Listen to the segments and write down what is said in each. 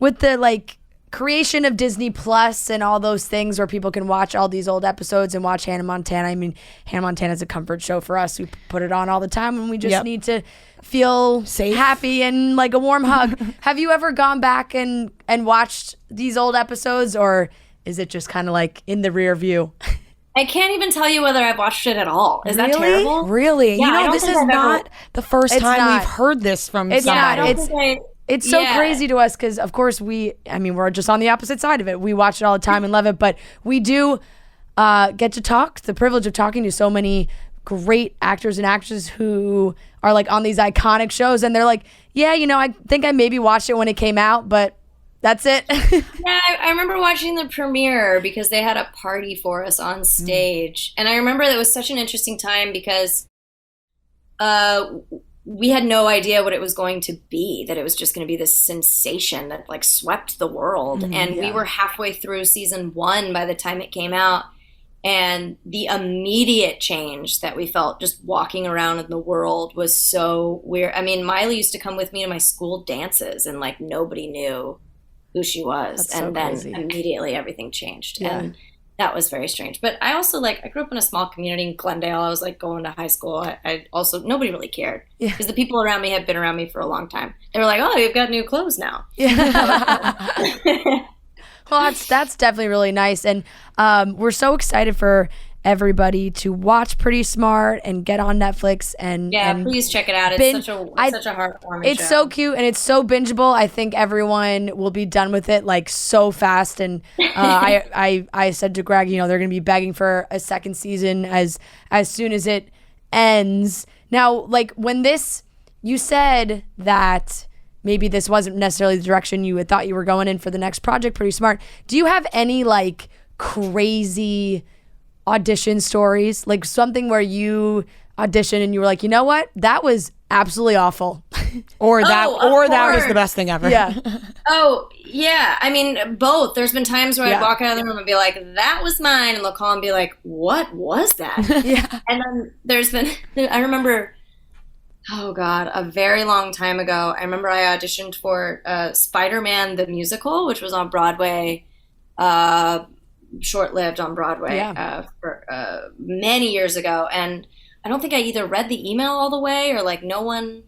with the like creation of Disney Plus and all those things where people can watch all these old episodes and watch Hannah Montana. I mean, Hannah Montana is a comfort show for us. We put it on all the time and we just need to feel safe, happy, and like a warm hug. Have you ever gone back and watched these old episodes, or is it just kind of like in the rear view? I can't even tell you whether I've watched it at all. Is that terrible? Really? Yeah, this is not the first time we've heard this from somebody. It's so crazy to us because, of course, we're just on the opposite side of it. We watch it all the time and love it, but we do get to talk, the privilege of talking to so many great actors and actresses who are like on these iconic shows, and they're like, yeah, I think I maybe watched it when it came out, but that's it. Yeah, I remember watching the premiere because they had a party for us on stage. And I remember it was such an interesting time because we had no idea what it was going to be, that it was just going to be this sensation that like swept the world. And we were halfway through season 1 by the time it came out. And the immediate change that we felt just walking around in the world was so weird. I mean, Miley used to come with me to my school dances and like nobody knew who she was. That's and so then crazy. Immediately everything changed. Yeah. And that was very strange. But I also I grew up in a small community in Glendale. I was like going to high school. I also, nobody really cared because the people around me had been around me for a long time. They were like, oh, you've got new clothes now. Yeah. Well, that's definitely really nice. And we're so excited for everybody to watch Pretty Smart and get on Netflix and please check it out. It's such a heartwarming It's show. so cute and it's so bingeable. I think everyone will be done with it like so fast. And I said to Greg, they're going to be begging for a second season as soon as it ends. Now, like when you said that maybe this wasn't necessarily the direction you had thought you were going in for the next project, Pretty Smart. Do you have any like crazy audition stories? Like something where you auditioned and you were like, you know what? That was absolutely awful. Or that was the best thing ever. Yeah. Oh, yeah. I mean, both. There's been times where I'd walk out of the room and be like, that was mine. And they'll call and be like, what was that? Yeah. And then there's been, I remember, oh God, a very long time ago, I remember I auditioned for Spider-Man the Musical, which was on Broadway, short-lived on Broadway for many years ago. And I don't think I either read the email all the way or like no one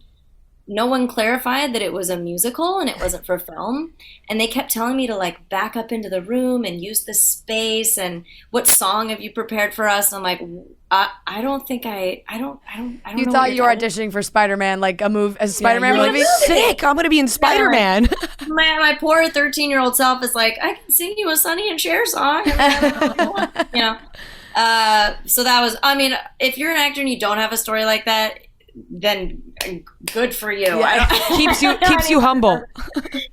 clarified that it was a musical and it wasn't for film. And they kept telling me to like back up into the room and use the space and what song have you prepared for us? And I'm like, I don't think I don't You know thought you were auditioning for Spider-Man, like a Spider-Man you're movie? like, sick, I'm going to be in Spider-Man. My poor 13-year-old self is like, I can sing you a Sonny and Cher song. So that was, I mean, if you're an actor and you don't have a story like that, then good for you. Yeah. keeps you humble.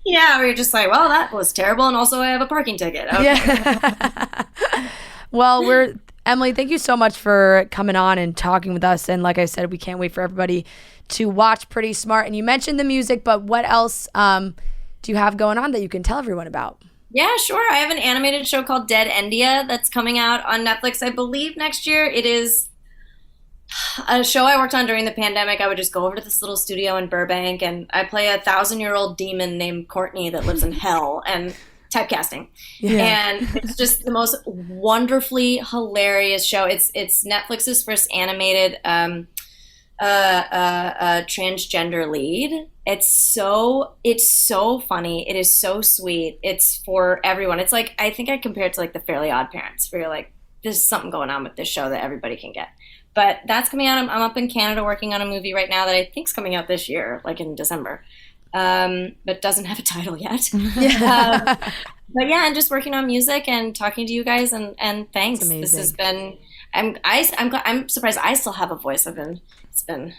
Yeah, where you're just like, well, that was terrible, and also I have a parking ticket. Okay. Yeah. Well, Emily, thank you so much for coming on and talking with us. And like I said, we can't wait for everybody to watch Pretty Smart. And you mentioned the music, but what else do you have going on that you can tell everyone about? Yeah, sure. I have an animated show called Dead India that's coming out on Netflix, I believe, next year. It is a show I worked on during the pandemic. I would just go over to this little studio in Burbank, and I play a 1,000-year-old demon named Courtney that lives in hell, and typecasting. Yeah. And it's just the most wonderfully hilarious show. It's Netflix's first animated transgender lead. It's so funny. It is so sweet. It's for everyone. It's like, I think I compare it to like the Fairly Odd Parents, where you're like, there's something going on with this show that everybody can get. But that's coming out. I'm up in Canada working on a movie right now that I think's coming out this year, like in December. But doesn't have a title yet. But yeah, and just working on music and talking to you guys and thanks. This has been. I'm surprised I still have a voice. It's been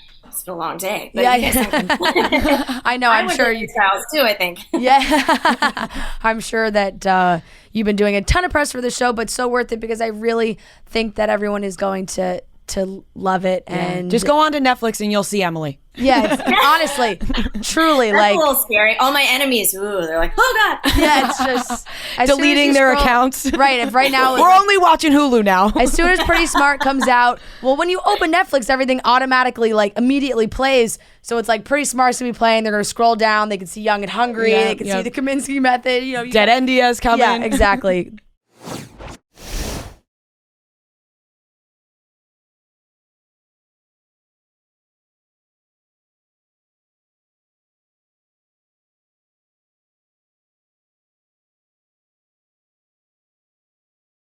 a long day. But I know. I'm sure you too. I think. Yeah, I'm sure that you've been doing a ton of press for the show, but so worth it because I really think that everyone is going to to love it. And just go on to Netflix and you'll see Emily. Yeah, it's, honestly, truly, That's like a little scary. All my enemies, they're like, oh god. Yeah, it's just deleting their accounts. Right. If right now we're only watching Hulu now. As soon as Pretty Smart comes out, well, when you open Netflix, everything automatically like immediately plays. So it's like Pretty Smart's gonna be playing. They're gonna scroll down. They can see Young and Hungry. They can see the Kaminsky Method. Dead India's coming. Yeah, exactly.